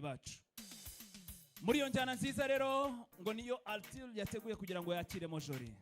bacu. Muri iyo njyana nziza rero ngo niyo Altil yateguye kugira ngo yakiremo Jolly.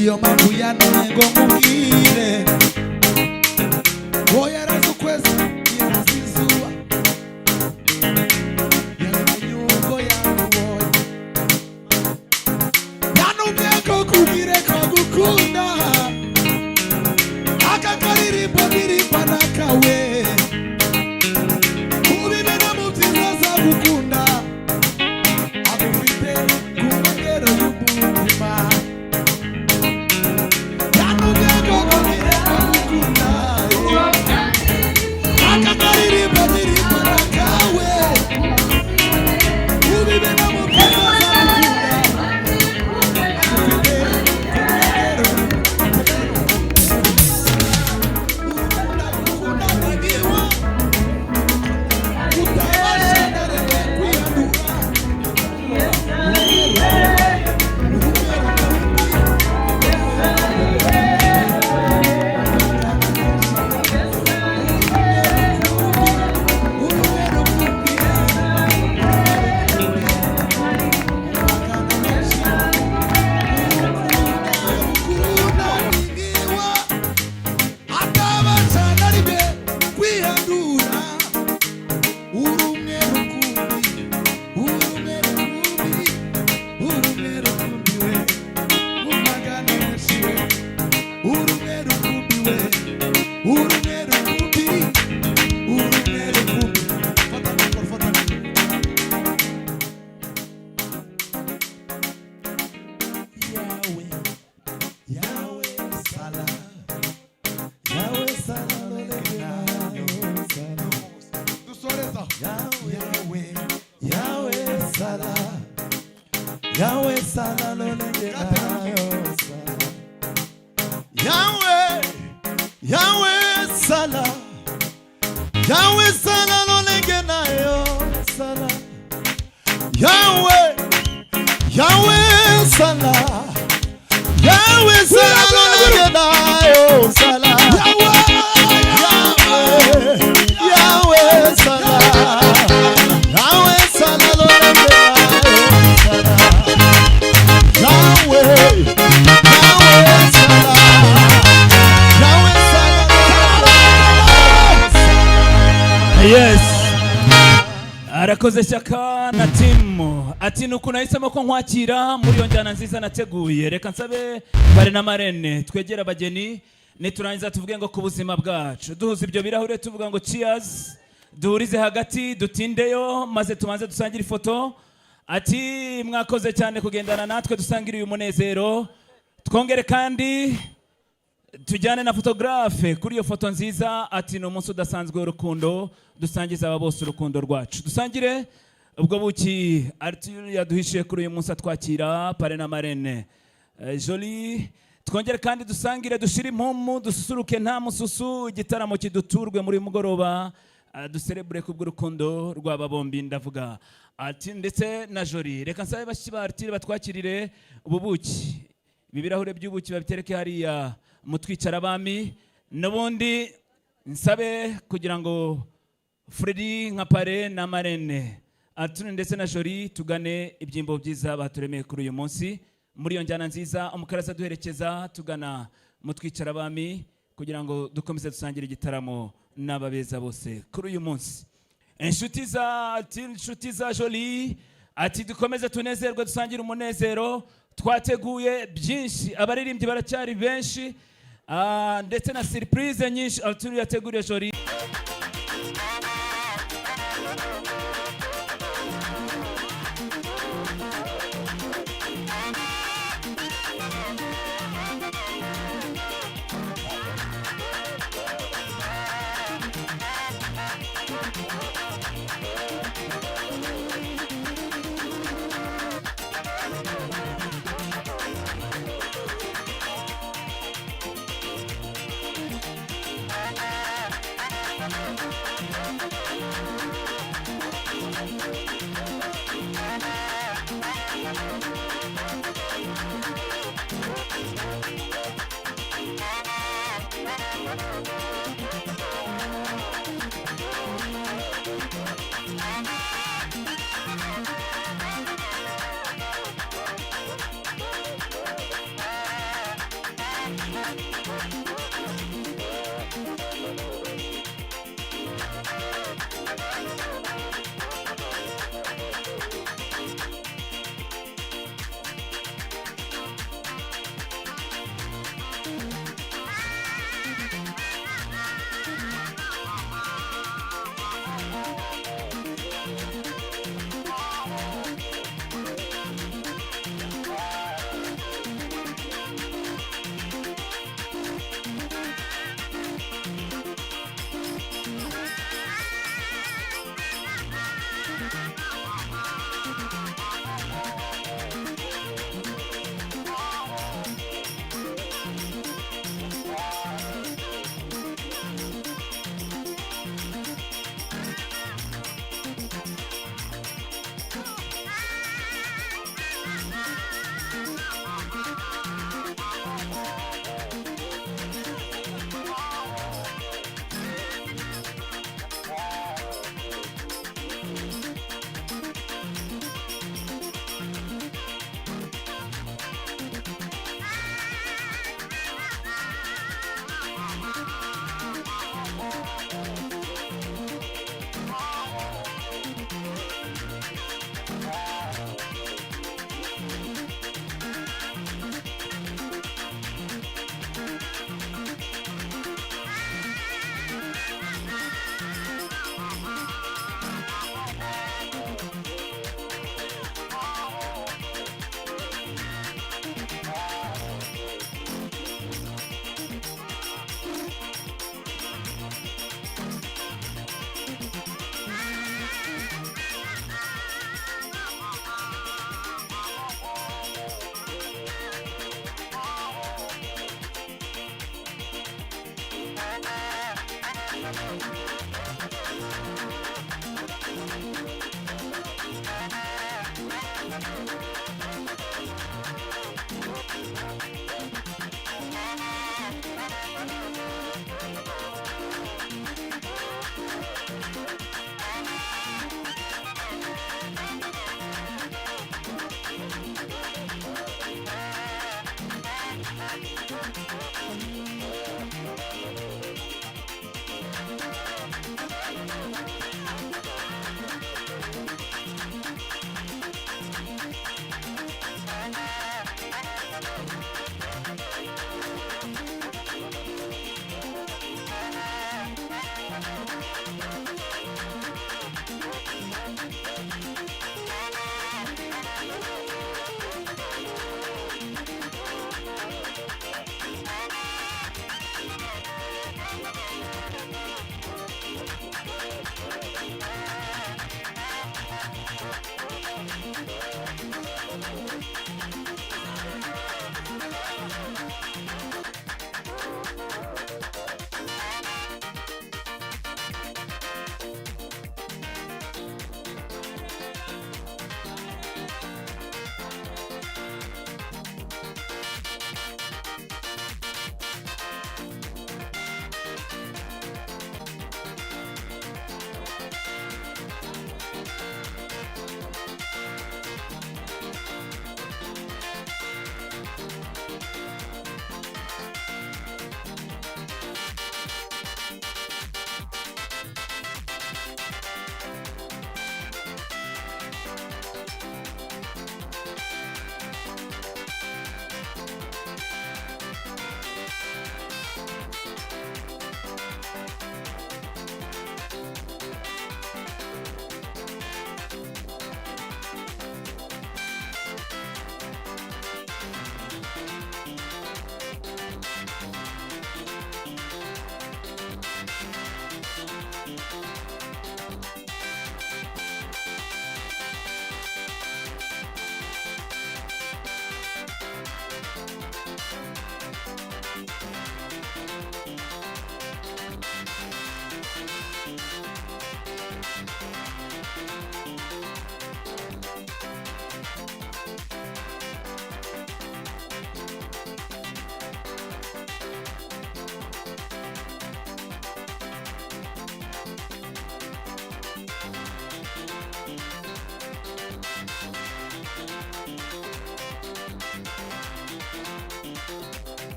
Iyo mpamvu yantumye ngo nkubwire ngo yaraze ukwezi yaraze izuba yaramenye ubwo yakubonye yantumye ngo nkubwire ko gukunda aka karirimbo ndirimba nakawe ubimena mu byiza azagukunda agufite ku ngero y'umutima. Yahweh sana lolenge nayo sana. Yahweh sana. Yahweh sana lolenge nayo sana. Yahweh sana. Yahweh sana lolenge nayo sana. Yahweh sana. Yahweh sana. Yes. Arakoze Shyaka na timu. Ati nuko nahisemo ko nkwakira muri yo njyana nziza nateguye. Reka nsabe bare na marene twegera abageni niturangiza tuvuge ngo ku buzima bwacu. Duhuza ibyo birahure tuvuga ngo cheers. Duhurize hagati dutindeyo maze tumanze dusangire ifoto. Ati mwakoze cyane kugendana natwe dusangire uyu munezero. Twongere kandi tujyane na photographe kuri iyo foto nziza. Ati no umunsi udasanzwe w'urukundo dusangiza aba bose urukundo rwacu. Dusangire ubwo buki Arthur yaduhishiye kuri uyu munsi atwakira pare na marene Jolie. Twongere kandi dusangire dushire impumu dususuruke nta mususu. Igitaramo kiduturwe muri mugoroba duserebure kubw'urukundo rw'aba bombi ndavuga Ati ndetse na Jolie. Reka nsabe bashiba Arthur batwakirire ububuki. Ibi birahure by'ubuki babitereke hariya mutwicara abami. N'ubundi nsabe kugira ngo Freddy nka pare na marene Arthur ndetse na Jolie tugane ibyimbo byiza baturemeye kuri uyu munsi muri iyo njyana nziza. Umukaraza duherekeza tugana mutwicara abami kugira ngo dukomeze dusangire igitaramo n'ababeza bose kuri uyu munsi. Inshuti za Jolie ati dukomeze tunezerwe dusangire umunezero. Twateguye byinshi, abaririmbyi baracyari benshi ndetse na surprise nyinshi Arthur yateguriye Jolie.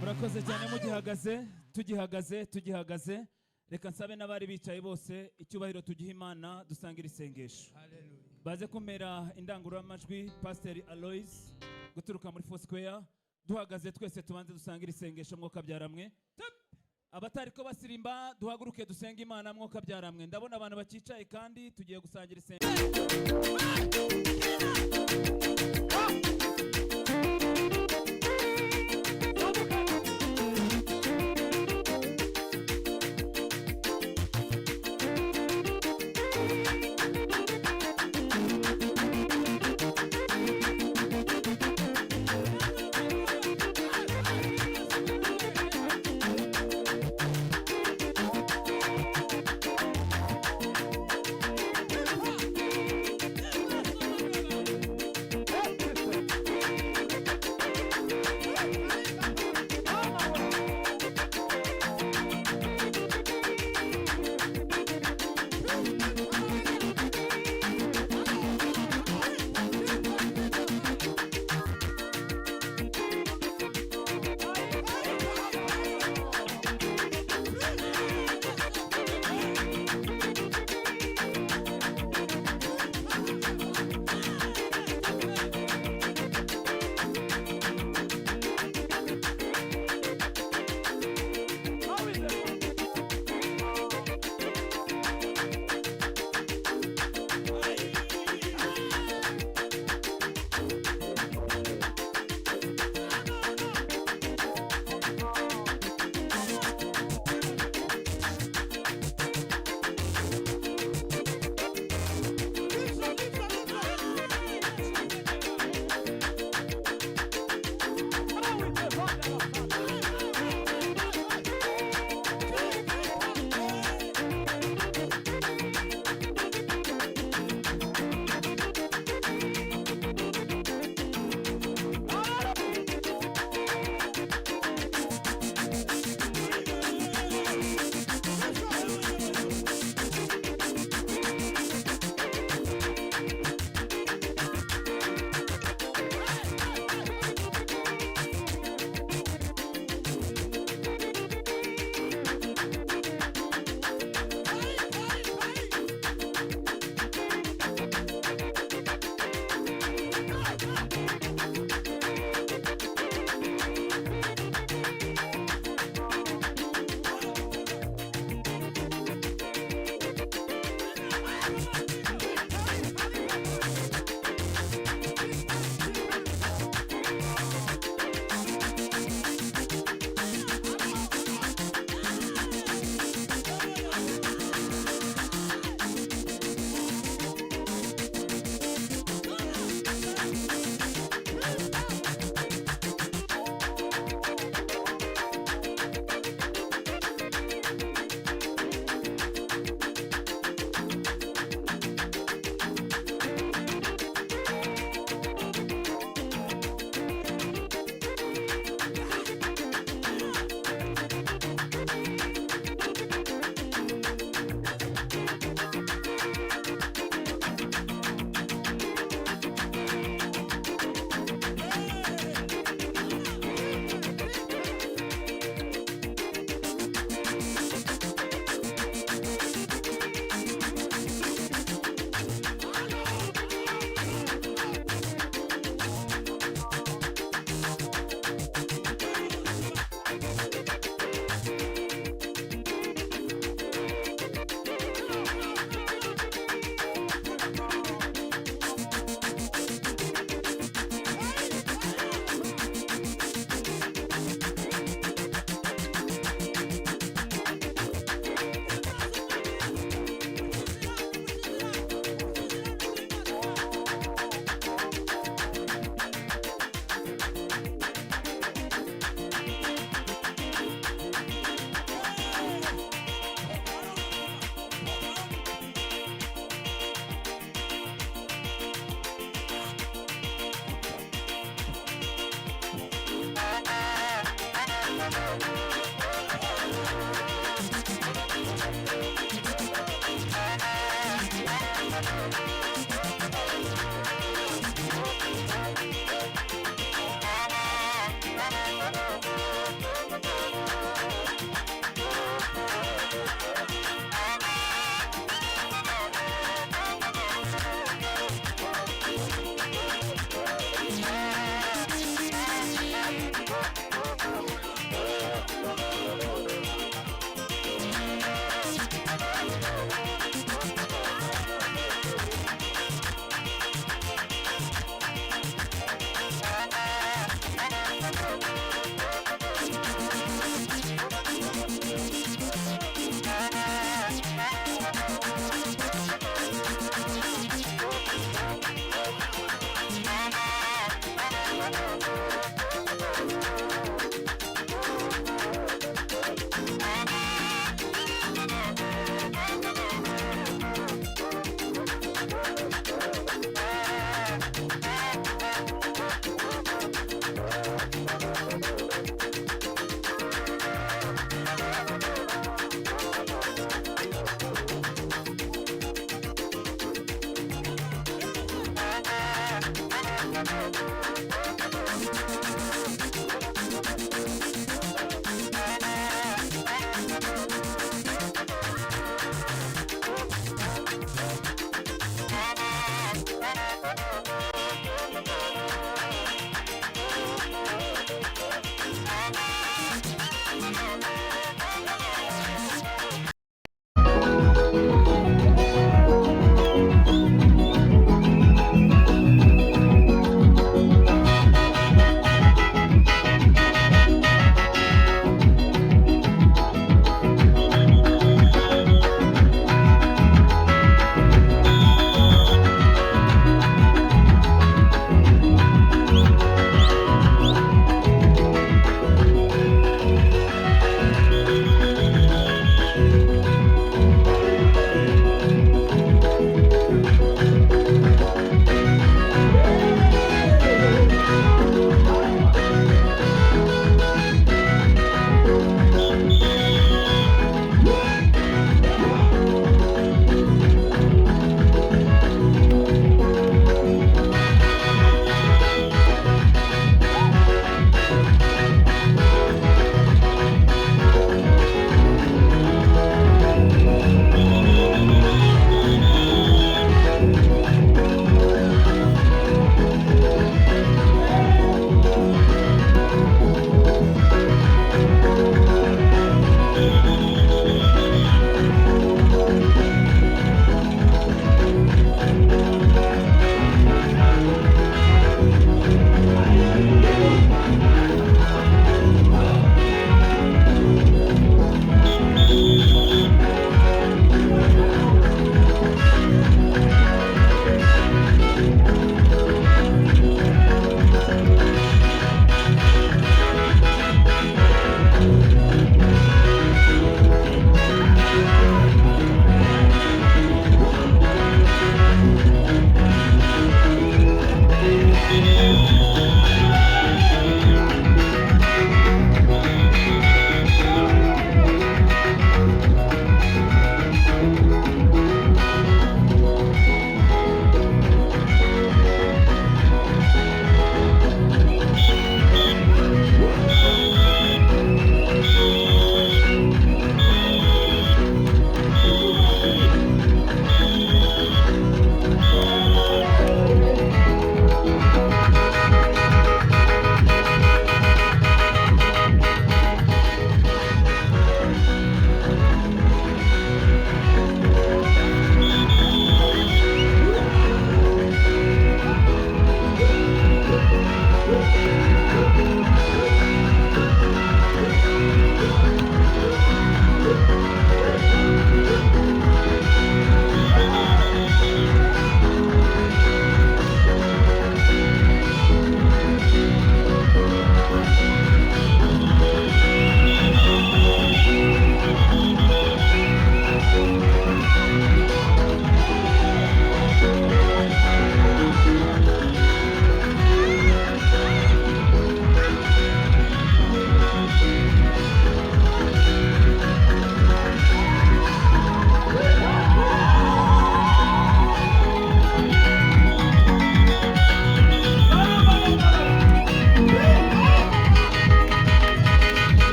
murakoze cyane tugihagaze reka nsabe n'abari bicaye bose icyubahiro tugiha Imana dusangira isengesho. Baze kumera indangururamajwi Pastor Aloys guturuka muri Foursquare, duhagaze twese tubanze dusangira isengesho mwuka byaramwe. Abatari ko basirimba duhaguruke dusenga Imana mwuka byaramwe. Ndabona abantu bacicaye kandi tugiye gusangira isengesho.